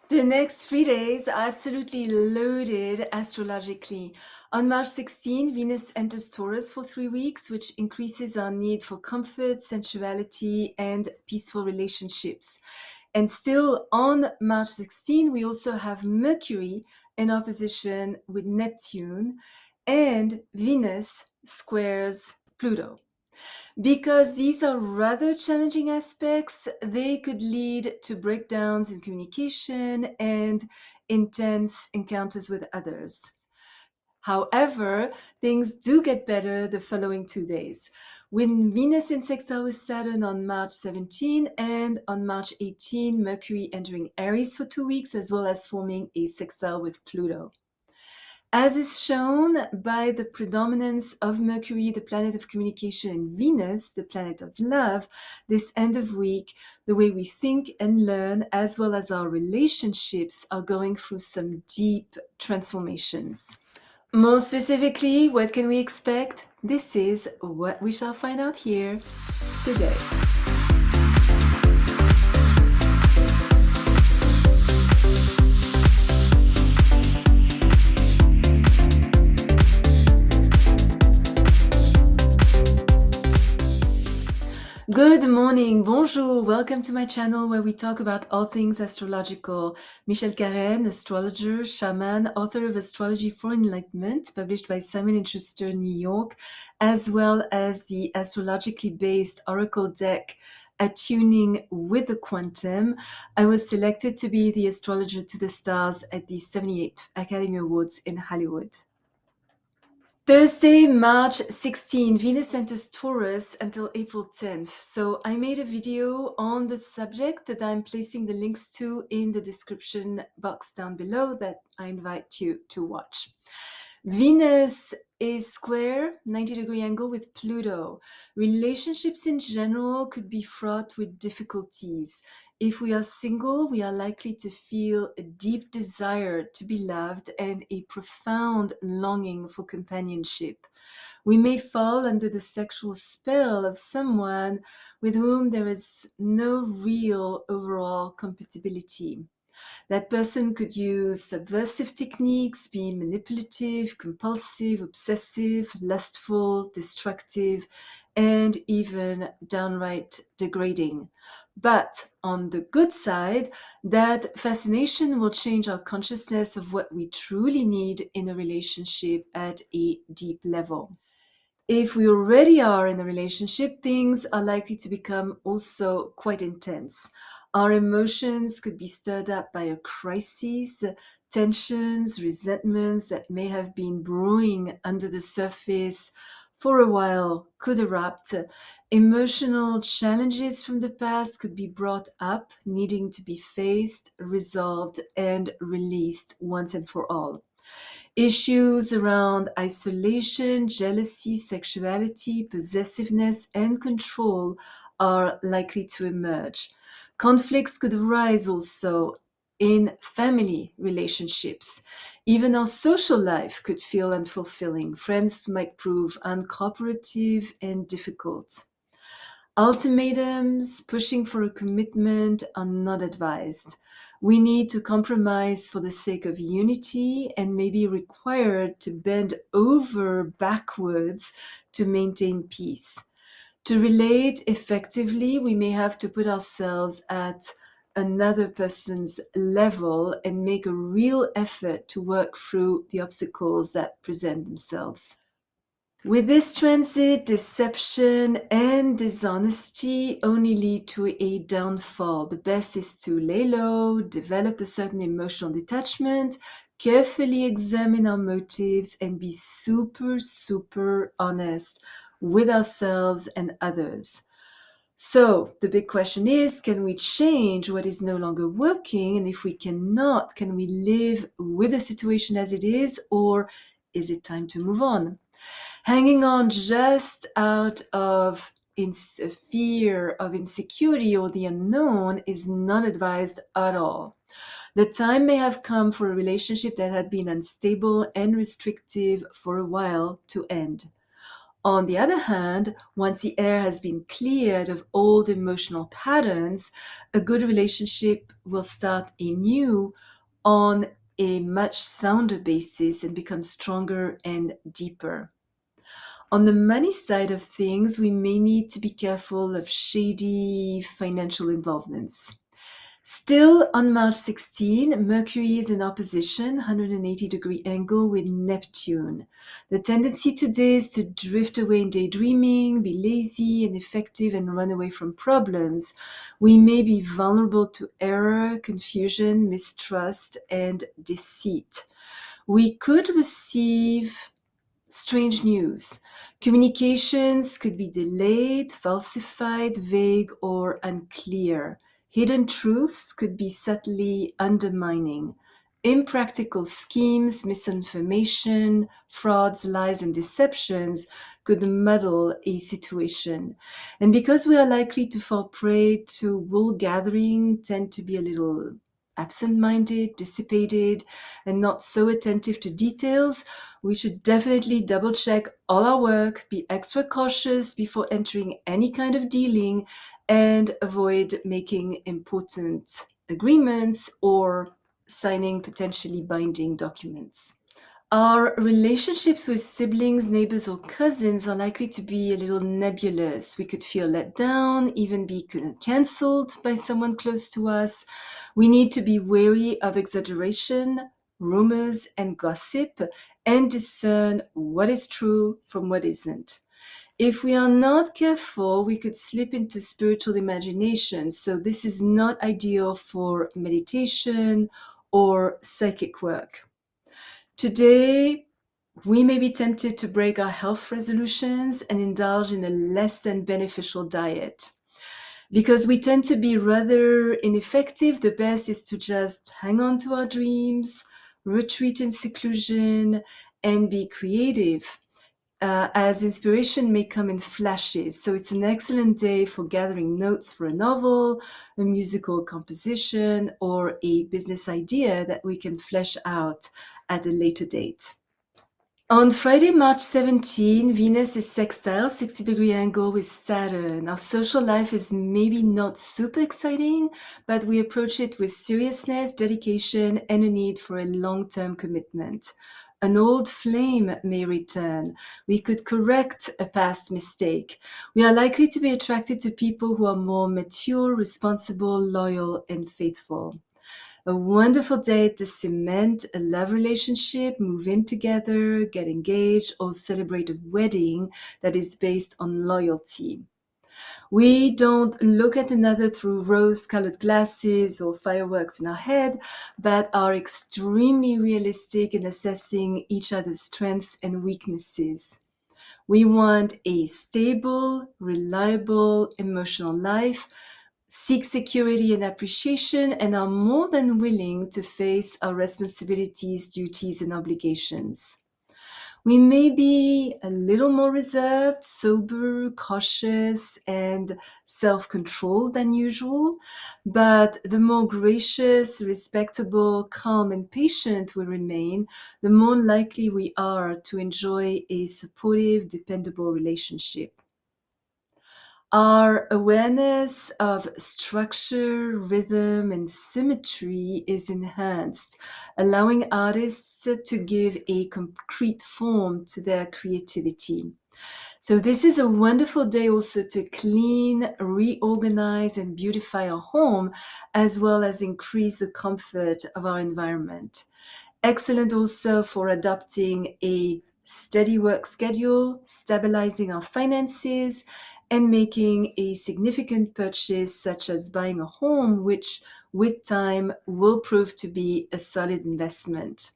The next 3 days are absolutely loaded astrologically. On March 16, Venus enters Taurus for 3 weeks, which increases our need for comfort, sensuality, and peaceful relationships. And still on March 16, we also have Mercury in opposition with Neptune, and Venus squares Pluto. Because these are rather challenging aspects, they could lead to breakdowns in communication and intense encounters with others. However, things do get better the following 2 days. With Venus in sextile with Saturn on March 17 and on March 18, Mercury entering Aries for 2 weeks, as well as forming a sextile with Pluto. As is shown by the predominance of Mercury, the planet of communication, and Venus, the planet of love, this end of week, the way we think and learn, as well as our relationships, are going through some deep transformations. More specifically, what can we expect? This is what we shall find out here today. Good morning, bonjour, welcome to my channel where we talk about all things astrological. Michelle Karen, astrologer, shaman, author of Astrology for Enlightenment, published by Simon & Schuster, New York, as well as the astrologically based oracle deck, Attuning with the Quantum. I was selected to be the astrologer to the stars at the 78th Academy Awards in Hollywood. Thursday, March 16, Venus enters Taurus until April 10th. So I made a video on the subject that I'm placing the links to in the description box down below that I invite you to watch. Venus is square, 90-degree angle with Pluto. Relationships in general could be fraught with difficulties. If we are single, we are likely to feel a deep desire to be loved and a profound longing for companionship. We may fall under the sexual spell of someone with whom there is no real overall compatibility. That person could use subversive techniques, be manipulative, compulsive, obsessive, lustful, destructive, and even downright degrading. But on the good side, that fascination will change our consciousness of what we truly need in a relationship at a deep level. If we already are in a relationship, things are likely to become also quite intense. Our emotions could be stirred up by a crisis, tensions, resentments that may have been brewing under the surface for a while could erupt. Emotional challenges from the past could be brought up, needing to be faced, resolved, and released once and for all. Issues around isolation, jealousy, sexuality, possessiveness, and control are likely to emerge. Conflicts could arise also in family relationships. Even our social life could feel unfulfilling. Friends might prove uncooperative and difficult. Ultimatums, pushing for a commitment are not advised. We need to compromise for the sake of unity and may be required to bend over backwards to maintain peace. To relate effectively, we may have to put ourselves at another person's level and make a real effort to work through the obstacles that present themselves. With this transit, deception and dishonesty only lead to a downfall. The best is to lay low, develop a certain emotional detachment, carefully examine our motives, and be super, super honest with ourselves and others. So the big question is, can we change what is no longer working? And if we cannot, can we live with the situation as it is, or is it time to move on? Hanging on just out of fear of insecurity or the unknown is not advised at all. The time may have come for a relationship that had been unstable and restrictive for a while to end. On the other hand, once the air has been cleared of old emotional patterns, a good relationship will start anew on a much sounder basis and become stronger and deeper. On the money side of things, we may need to be careful of shady financial involvements. Still, on March 16, Mercury is in opposition, 180-degree angle with Neptune. The tendency today is to drift away in daydreaming, be lazy, ineffective, and run away from problems. We may be vulnerable to error, confusion, mistrust, and deceit. We could receive strange news. Communications could be delayed, falsified, vague, or unclear. Hidden truths could be subtly undermining. Impractical schemes, misinformation, frauds, lies, and deceptions could muddle a situation. And because we are likely to fall prey to wool gathering, tend to be a little absent-minded, dissipated, and not so attentive to details, we should definitely double check all our work, be extra cautious before entering any kind of dealing, and avoid making important agreements or signing potentially binding documents. Our relationships with siblings, neighbors, or cousins are likely to be a little nebulous. We could feel let down, even be cancelled by someone close to us. We need to be wary of exaggeration, rumors, and gossip, and discern what is true from what isn't. If we are not careful, we could slip into spiritual imagination. So, this is not ideal for meditation or psychic work. Today, we may be tempted to break our health resolutions and indulge in a less than beneficial diet. Because we tend to be rather ineffective, the best is to just hang on to our dreams, retreat in seclusion, and be creative, as inspiration may come in flashes. So it's an excellent day for gathering notes for a novel, a musical composition, or a business idea that we can flesh out at a later date. On Friday, March 17, Venus is sextile, 60-degree angle with Saturn. Our social life is maybe not super exciting, but we approach it with seriousness, dedication, and a need for a long-term commitment. An old flame may return. We could correct a past mistake. We are likely to be attracted to people who are more mature, responsible, loyal, and faithful. A wonderful day to cement a love relationship, move in together, get engaged, or celebrate a wedding that is based on loyalty. We don't look at another through rose-colored glasses or fireworks in our head, but are extremely realistic in assessing each other's strengths and weaknesses. We want a stable, reliable, emotional life, seek security and appreciation, and are more than willing to face our responsibilities, duties, and obligations. We may be a little more reserved, sober, cautious, and self-controlled than usual, but the more gracious, respectable, calm, and patient we remain, the more likely we are to enjoy a supportive, dependable relationship. Our awareness of structure, rhythm, and symmetry is enhanced, allowing artists to give a concrete form to their creativity. So this is a wonderful day also to clean, reorganize, and beautify our home, as well as increase the comfort of our environment. Excellent also for adopting a steady work schedule, stabilizing our finances, and making a significant purchase such as buying a home, which with time will prove to be a solid investment.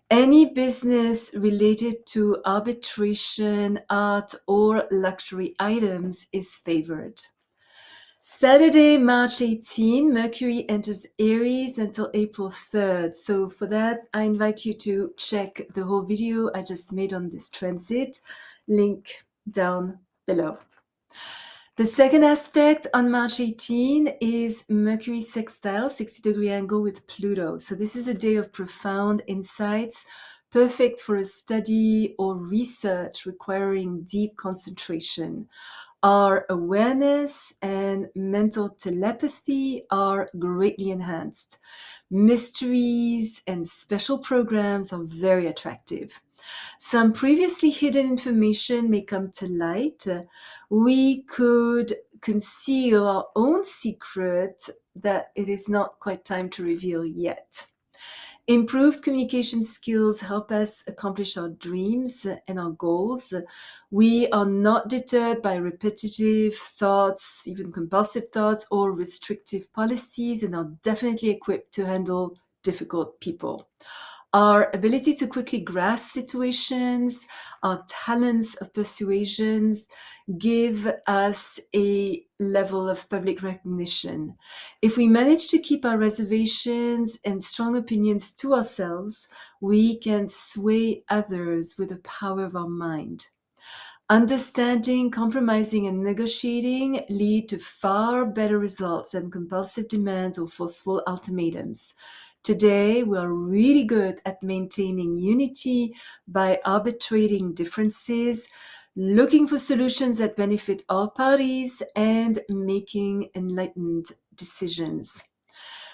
Any business related to arbitration, art, or luxury items is favored. Saturday, March 18, Mercury enters Aries until April 3rd. So for that, I invite you to check the whole video I just made on this transit, link down below. The second aspect on March 18 is Mercury sextile, 60-degree angle with Pluto. So this is a day of profound insights, perfect for a study or research requiring deep concentration. Our awareness and mental telepathy are greatly enhanced. Mysteries and special programs are very attractive. Some previously hidden information may come to light. We could conceal our own secret that it is not quite time to reveal yet. Improved communication skills help us accomplish our dreams and our goals. We are not deterred by repetitive thoughts, even compulsive thoughts, or restrictive policies, and are definitely equipped to handle difficult people. Our ability to quickly grasp situations, our talents of persuasions give us a level of public recognition. If we manage to keep our reservations and strong opinions to ourselves, we can sway others with the power of our mind. Understanding, compromising, and negotiating lead to far better results than compulsive demands or forceful ultimatums. Today, we are really good at maintaining unity by arbitrating differences, looking for solutions that benefit all parties, and making enlightened decisions.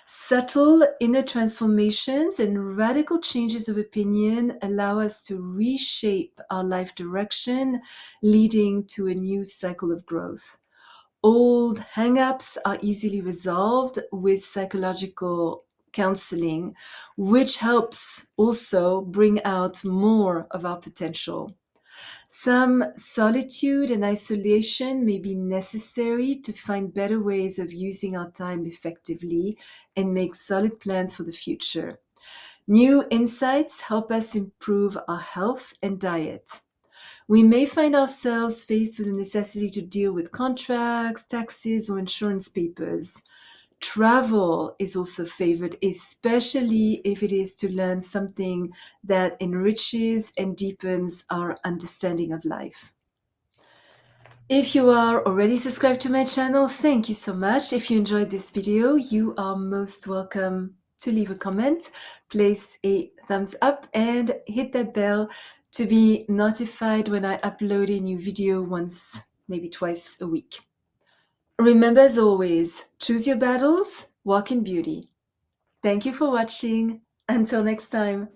Subtle inner transformations and radical changes of opinion allow us to reshape our life direction, leading to a new cycle of growth. Old hang-ups are easily resolved with psychological counseling, which helps also bring out more of our potential. Some solitude and isolation may be necessary to find better ways of using our time effectively and make solid plans for the future. New insights help us improve our health and diet. We may find ourselves faced with the necessity to deal with contracts, taxes, or insurance papers. Travel is also favored, especially if it is to learn something that enriches and deepens our understanding of life. If you are already subscribed to my channel, thank you so much. If you enjoyed this video, you are most welcome to leave a comment, place a thumbs up, and hit that bell to be notified when I upload a new video once, maybe twice a week. Remember, as always, choose your battles, walk in beauty. Thank you for watching. Until next time.